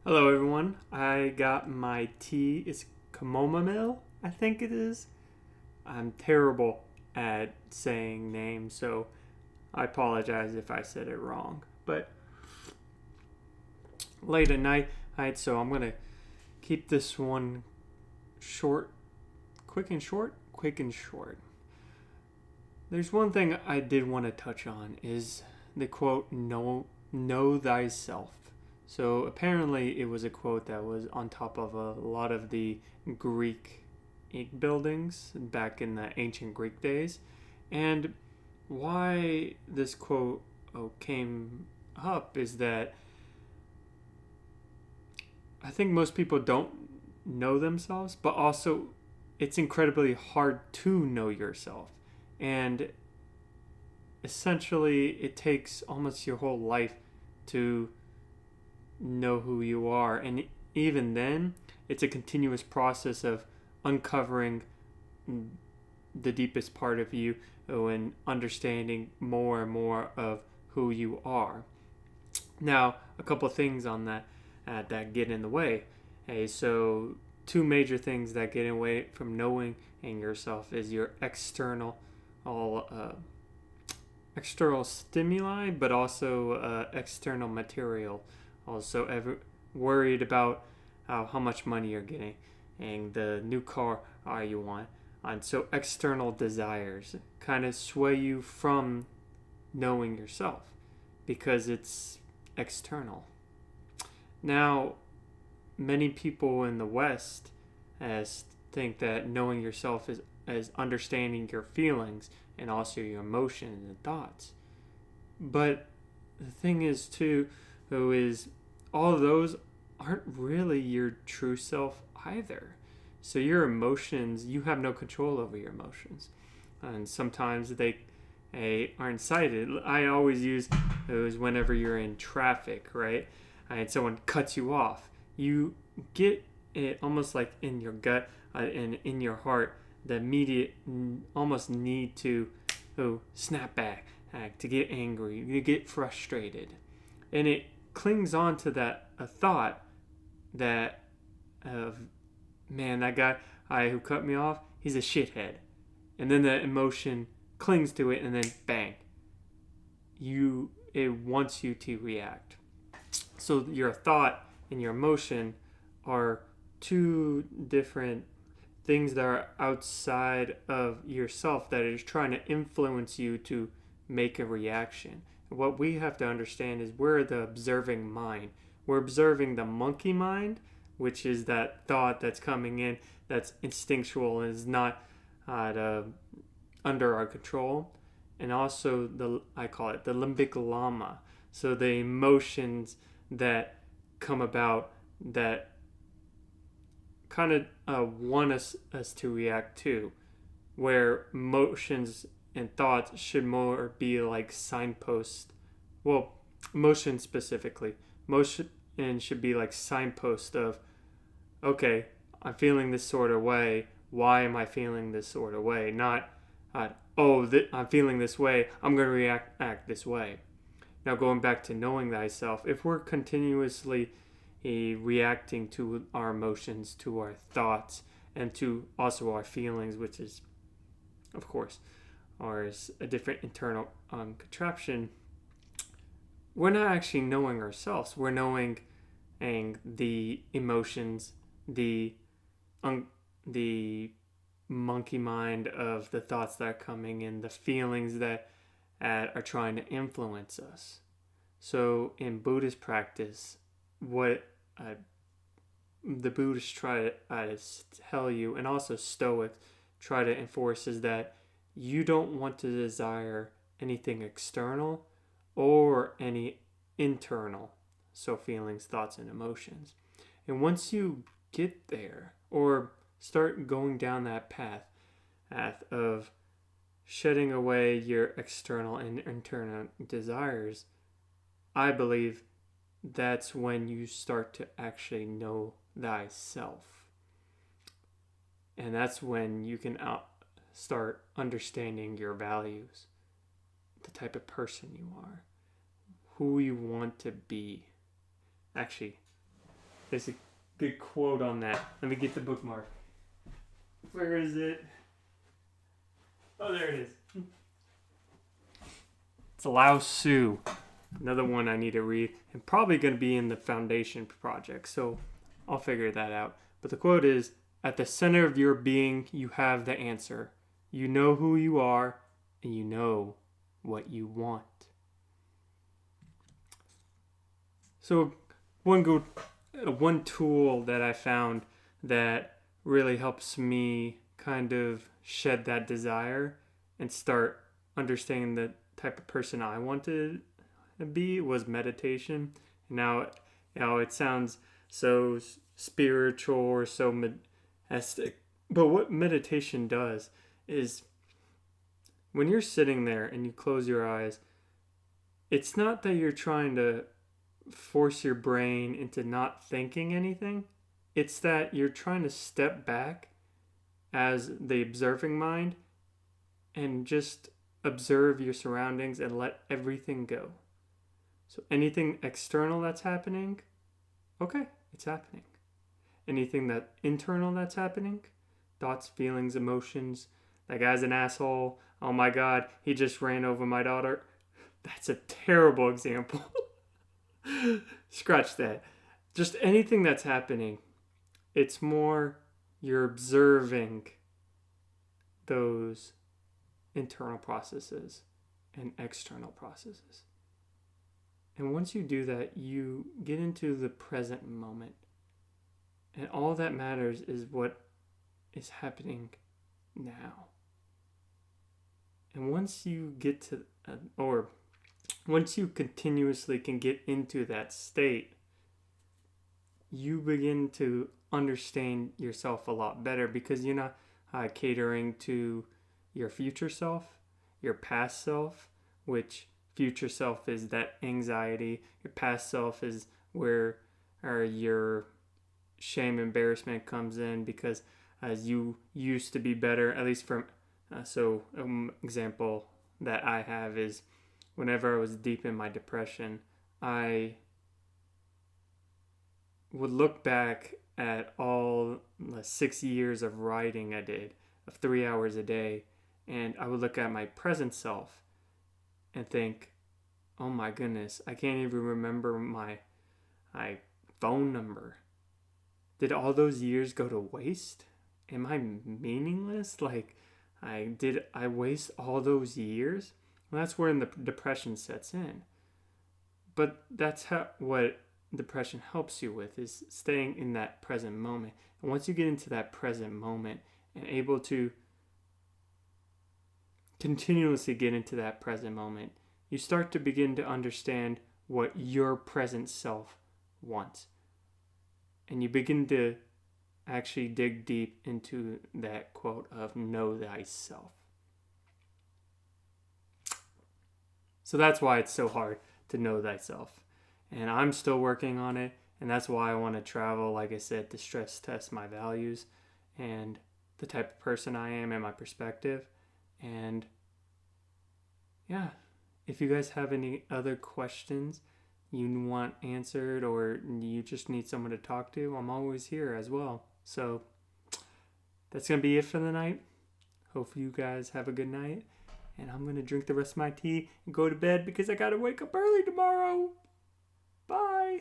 Hello, everyone. I got my tea. It's chamomile, I think it is. I'm terrible at saying names, so I apologize if I said it wrong. But late at night, so I'm gonna keep this one short, quick and short. There's one thing I did want to touch on is the quote know thyself. So apparently it was a quote that was on top of a lot of the Greek ink buildings back in the ancient Greek days. And why this quote came up is that I think most people don't know themselves, but also it's incredibly hard to know yourself. And essentially, it takes almost your whole life to know who you are. And even then, it's a continuous process of uncovering the deepest part of you and understanding more and more of who you are. Now, a couple of things on that get in the way. Hey, so two major things that get in the way from knowing yourself is your all external stimuli, but also external material. Also, worried about how much money you're getting and the new car you want. And so, external desires kind of sway you from knowing yourself because it's external. Now, many people in the West as think that knowing yourself is as understanding your feelings and also your emotions and thoughts. But the thing is too, who is all of those aren't really your true self either. So your emotions, you have no control over your emotions, and sometimes they aren't cited. I always use those whenever you're in traffic, right? And someone cuts you off. You get it almost like in your gut and in your heart the immediate almost need to snap back, to get angry, to get frustrated. And it clings on to that a thought that of man, that guy who cut me off, he's a shithead. And then the emotion clings to it and then bang. It wants you to react. So your thought and your emotion are two different things that are outside of yourself that is trying to influence you to make a reaction. What we have to understand is we're the observing mind. We're observing the monkey mind, which is that thought that's coming in that's instinctual and is not under our control. And also I call it the limbic llama. So the emotions that come about that kind of want us to react to, where emotions and thoughts should more be like signposts. Well, emotion specifically, motion and should be like signpost of, okay, I'm feeling this sort of way. Why am I feeling this sort of way? Not, I'm feeling this way. I'm going to act this way. Now, going back to knowing thyself, if we're continuously reacting to our emotions, to our thoughts, and to also our feelings, which is, of course, ours a different internal contraption, we're not actually knowing ourselves. We're knowing the emotions, the monkey mind of the thoughts that are coming in, the feelings that are trying to influence us. So in Buddhist practice, what the Buddhists try to tell you, and also Stoics try to enforce, is that you don't want to desire anything external or any internal, so feelings, thoughts, and emotions. And once you get there or start going down that path of shedding away your external and internal desires, I believe that's when you start to actually know thyself. And that's when you can start understanding your values, the type of person you are, who you want to be. Actually, There's a good quote on that. Let me get the bookmark. Where is it? Oh, there it is. It's Lao Tzu. Another one I need to read. And probably going to be in the foundation project. So I'll figure that out. But the quote is, at the center of your being, you have the answer. You know who you are, and you know what you want. So one tool that I found that really helps me kind of shed that desire and start understanding the type of person I want to be was meditation. Now, it sounds so spiritual or so monastic, but what meditation does is when you're sitting there and you close your eyes, it's not that you're trying to force your brain into not thinking anything. It's that you're trying to step back as the observing mind and just observe your surroundings and let everything go. So anything external that's happening, okay, it's happening. Anything that internal that's happening, thoughts, feelings, emotions, that guy's an asshole, oh my god, he just ran over my daughter. That's a terrible example. Scratch that. Just anything that's happening, it's more you're observing those internal processes and external processes. And once you do that, you get into the present moment. And all that matters is what is happening now. And once you get to, once you continuously can get into that state, you begin to understand yourself a lot better because you're not catering to your future self, your past self, which future self is that anxiety. Your past self is where your shame, embarrassment comes in because as you used to be better, at least from, example that I have is whenever I was deep in my depression, I would look back at all the 6 years of writing I did, of 3 hours a day, and I would look at my present self and think, oh my goodness, I can't even remember my phone number. Did all those years go to waste? Am I meaningless? Did I waste all those years? Well, that's where the depression sets in. But that's what depression helps you with, is staying in that present moment. And once you get into that present moment and able to continuously get into that present moment, you start to begin to understand what your present self wants. And you begin to actually dig deep into that quote of know thyself. So that's why it's so hard to know thyself. And I'm still working on it. And that's why I want to travel, like I said, to stress test my values and the type of person I am and my perspective. And yeah, if you guys have any other questions you want answered or you just need someone to talk to, I'm always here as well. So that's going to be it for the night. Hopefully you guys have a good night. And I'm going to drink the rest of my tea and go to bed because I got to wake up early tomorrow. Bye.